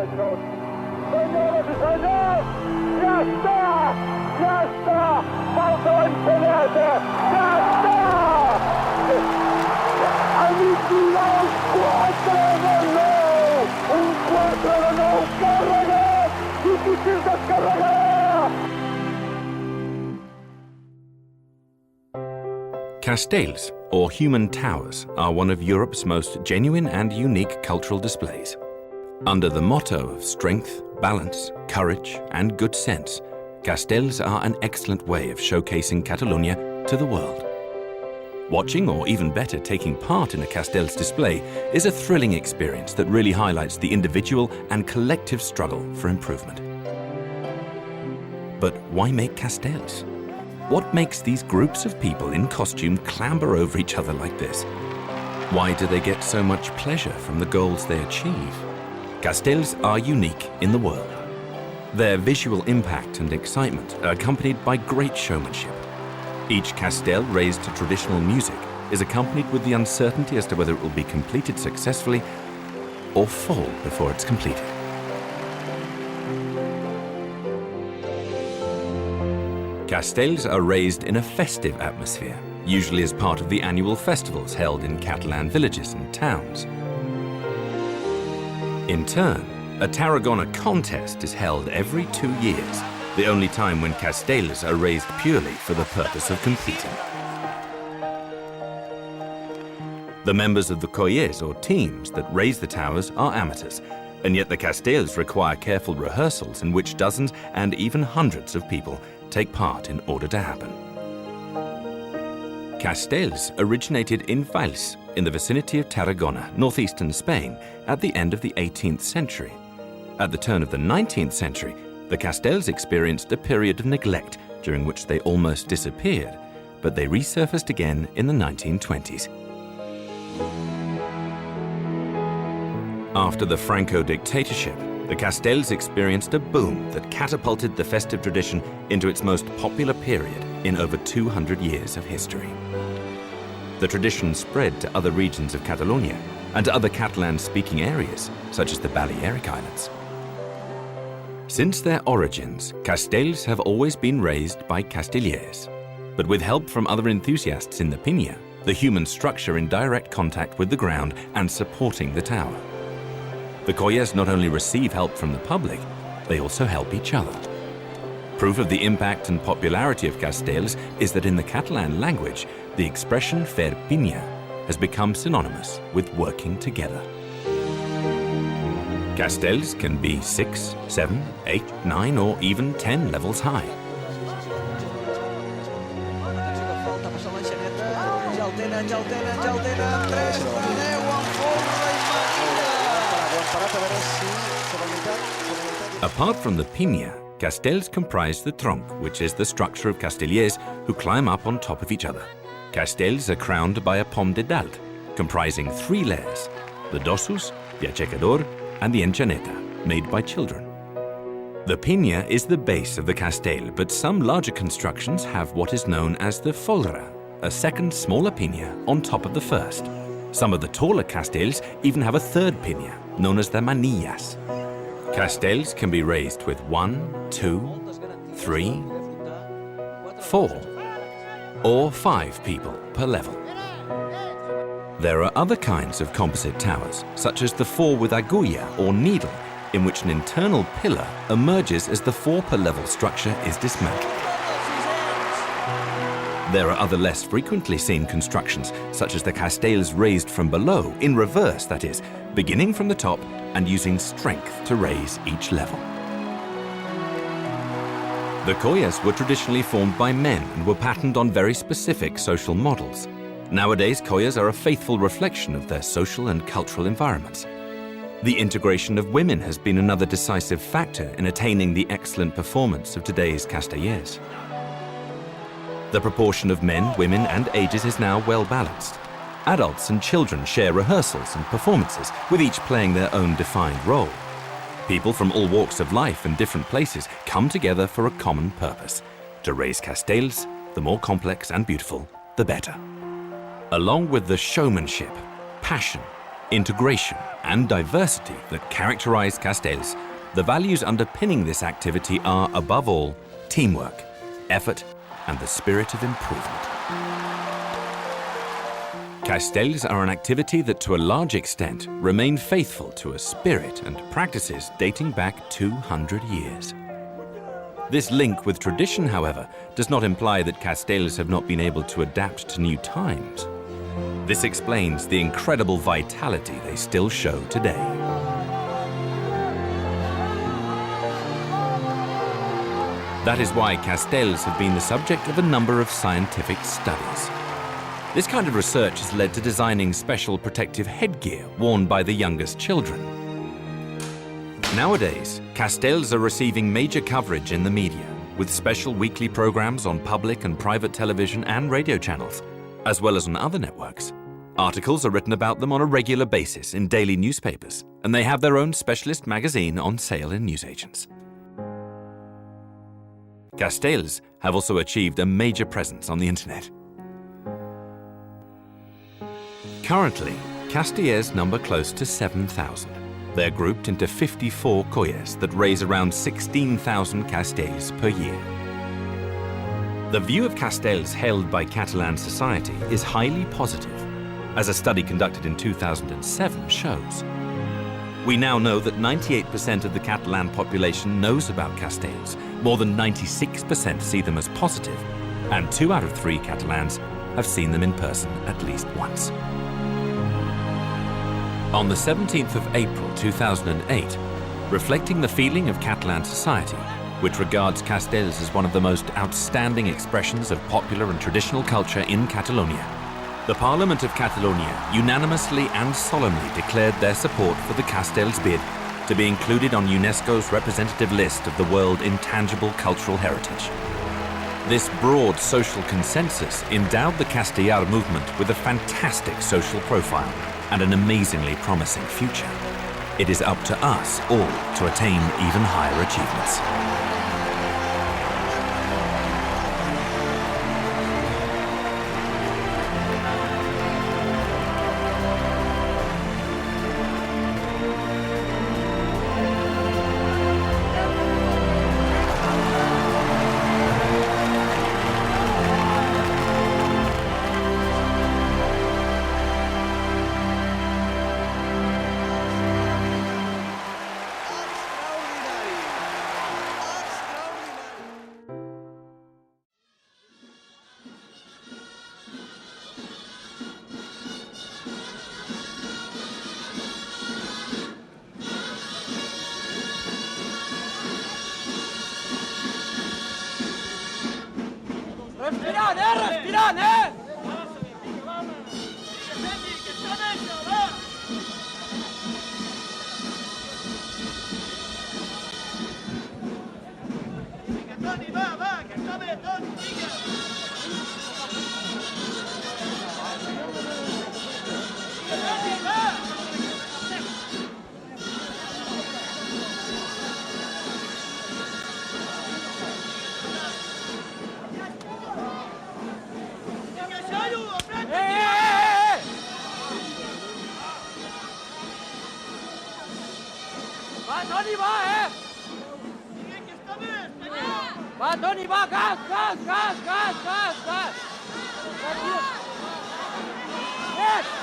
señor. Señoras y señores, ya está, ya está. Falta encenderse, ya está. Aniquilado 4 de no, un 4 de no, carrega, difícil descarregar. Castells, or human towers, are one of Europe's most genuine and unique cultural displays. Under the motto of strength, balance, courage and good sense, Castells are an excellent way of showcasing Catalonia to the world. Watching, or even better, taking part in a Castells display is a thrilling experience that really highlights the individual and collective struggle for improvement. But why make Castells? What makes these groups of people in costume clamber over each other like this? Why do they get so much pleasure from the goals they achieve? Castells are unique in the world. Their visual impact and excitement are accompanied by great showmanship. Each Castell raised to traditional music is accompanied with the uncertainty as to whether it will be completed successfully or fall before it's completed. Castells are raised in a festive atmosphere, usually as part of the annual festivals held in Catalan villages and towns. In turn, a Tarragona contest is held every 2 years, the only time when Castells are raised purely for the purpose of competing. The members of the colles, or teams, that raise the towers are amateurs, and yet the Castells require careful rehearsals in which dozens and even hundreds of people take part in order to happen. Castells originated in Valls, in the vicinity of Tarragona, northeastern Spain, at the end of the 18th century. At the turn of the 19th century, the Castells experienced a period of neglect during which they almost disappeared, but they resurfaced again in the 1920s. After the Franco dictatorship, the Castells experienced a boom that catapulted the festive tradition into its most popular period in over 200 years of history. The tradition spread to other regions of Catalonia and to other Catalan-speaking areas, such as the Balearic Islands. Since their origins, Castells have always been raised by Castellers, but with help from other enthusiasts in the piña, the human structure in direct contact with the ground and supporting the tower. The colles not only receive help from the public, they also help each other. Proof of the impact and popularity of Castells is that in the Catalan language, the expression fer pinya has become synonymous with working together. Castells can be 6, 7, 8, 9 or even 10 levels high. Apart from the piña, Castells comprise the tronc, which is the structure of Castellers who climb up on top of each other. Castells are crowned by a pom de dalt, comprising 3 layers, the dossus, the aixecador, and the enxaneta, made by children. The piña is the base of the castell, but some larger constructions have what is known as the folre, a second smaller piña on top of the first. Some of the taller castells even have a third piña, known as the manillas. Castells can be raised with 1, 2, 3, 4, or 5 people per level. There are other kinds of composite towers, such as the 4 with agulla or needle, in which an internal pillar emerges as the 4 per level structure is dismantled. There are other less frequently seen constructions, such as the castells raised from below, in reverse that is, beginning from the top and using strength to raise each level. The colles were traditionally formed by men and were patterned on very specific social models. Nowadays, colles are a faithful reflection of their social and cultural environments. The integration of women has been another decisive factor in attaining the excellent performance of today's castellers. The proportion of men, women and ages is now well balanced. Adults and children share rehearsals and performances, with each playing their own defined role. People from all walks of life and different places come together for a common purpose: to raise castells, the more complex and beautiful, the better. Along with the showmanship, passion, integration and diversity that characterize Castells, the values underpinning this activity are, above all, teamwork, effort, and the spirit of improvement. Castells are an activity that, to a large extent, remain faithful to a spirit and practices dating back 200 years. This link with tradition, however, does not imply that Castells have not been able to adapt to new times. This explains the incredible vitality they still show today. That is why Castells have been the subject of a number of scientific studies. This kind of research has led to designing special protective headgear worn by the youngest children. Nowadays, Castells are receiving major coverage in the media, with special weekly programs on public and private television and radio channels, as well as on other networks. Articles are written about them on a regular basis in daily newspapers, and they have their own specialist magazine on sale in newsagents. Castells have also achieved a major presence on the internet. Currently, Castells number close to 7,000. They're grouped into 54 colles that raise around 16,000 Castells per year. The view of Castells held by Catalan society is highly positive, as a study conducted in 2007 shows. We now know that 98% of the Catalan population knows about Castells, more than 96% see them as positive, and 2 out of 3 Catalans have seen them in person at least once. On the 17th of April 2008, reflecting the feeling of Catalan society, which regards Castells as one of the most outstanding expressions of popular and traditional culture in Catalonia, the Parliament of Catalonia unanimously and solemnly declared their support for the Castells bid to be included on UNESCO's representative list of the World Intangible Cultural Heritage. This broad social consensus endowed the Castellar movement with a fantastic social profile and an amazingly promising future. It is up to us all to attain even higher achievements. Respirad, respirad, Toni, va, que acabe, Toni, Toni, va, Va, Toni, va, gas, gas, gas, gas, gas, gas. Yes.